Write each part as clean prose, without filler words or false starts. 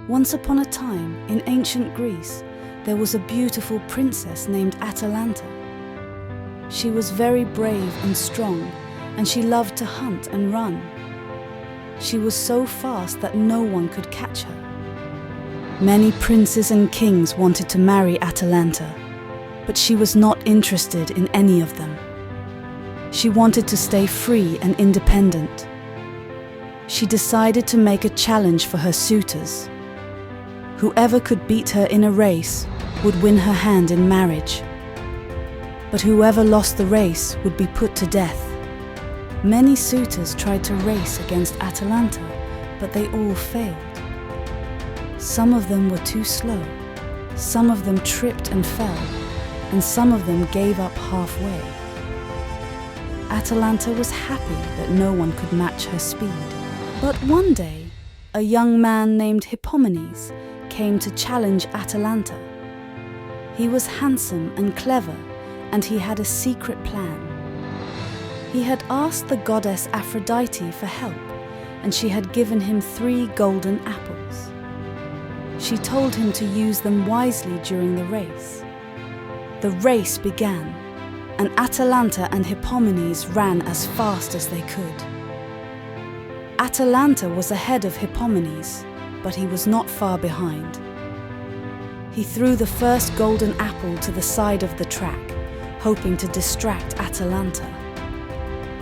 Once upon a time, in ancient Greece, there was a beautiful princess named Atalanta. She was very brave and strong, and she loved to hunt and run. She was so fast that no one could catch her. Many princes and kings wanted to marry Atalanta, but she was not interested in any of them. She wanted to stay free and independent. She decided to make a challenge for her suitors. Whoever could beat her in a race would win her hand in marriage. But whoever lost the race would be put to death. Many suitors tried to race against Atalanta, but they all failed. Some of them were too slow, some of them tripped and fell, and some of them gave up halfway. Atalanta was happy that no one could match her speed. But one day, a young man named Hippomenes came to challenge Atalanta. He was handsome and clever, and he had a secret plan. He had asked the goddess Aphrodite for help, and she had given him 3 golden apples. She told him to use them wisely during the race. The race began, and Atalanta and Hippomenes ran as fast as they could. Atalanta was ahead of Hippomenes, but he was not far behind. He threw the first golden apple to the side of the track, hoping to distract Atalanta.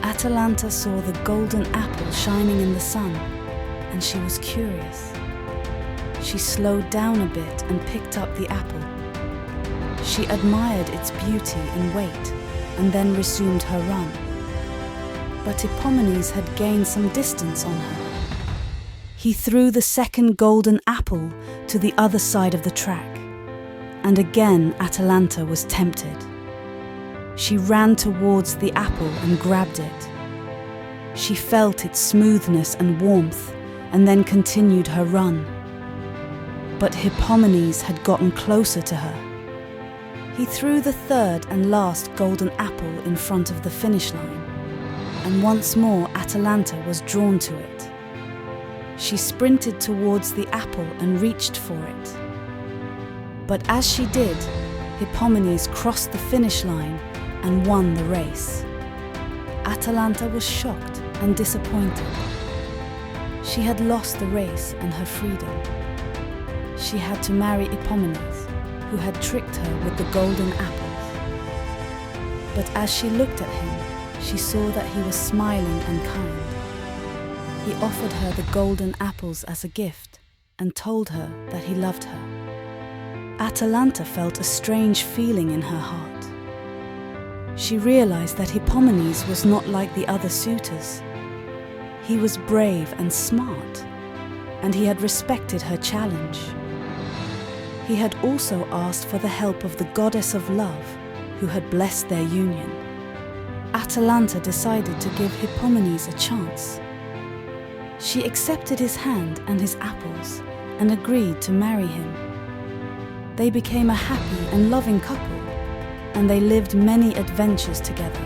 Atalanta saw the golden apple shining in the sun, and she was curious. She slowed down a bit and picked up the apple. She admired its beauty and weight, and then resumed her run. But Hippomenes had gained some distance on her. He threw the second golden apple to the other side of the track, and again Atalanta was tempted. She ran towards the apple and grabbed it. She felt its smoothness and warmth, and then continued her run. But Hippomenes had gotten closer to her. He threw the third and last golden apple in front of the finish line, and once more Atalanta was drawn to it. She sprinted towards the apple and reached for it. But as she did, Hippomenes crossed the finish line and won the race. Atalanta was shocked and disappointed. She had lost the race and her freedom. She had to marry Hippomenes, who had tricked her with the golden apples. But as she looked at him, she saw that he was smiling and kind. He offered her the golden apples as a gift and told her that he loved her. Atalanta felt a strange feeling in her heart. She realized that Hippomenes was not like the other suitors. He was brave and smart, and he had respected her challenge. He had also asked for the help of the goddess of love, who had blessed their union. Atalanta decided to give Hippomenes a chance. She accepted his hand and his apples and agreed to marry him. They became a happy and loving couple, and they lived many adventures together.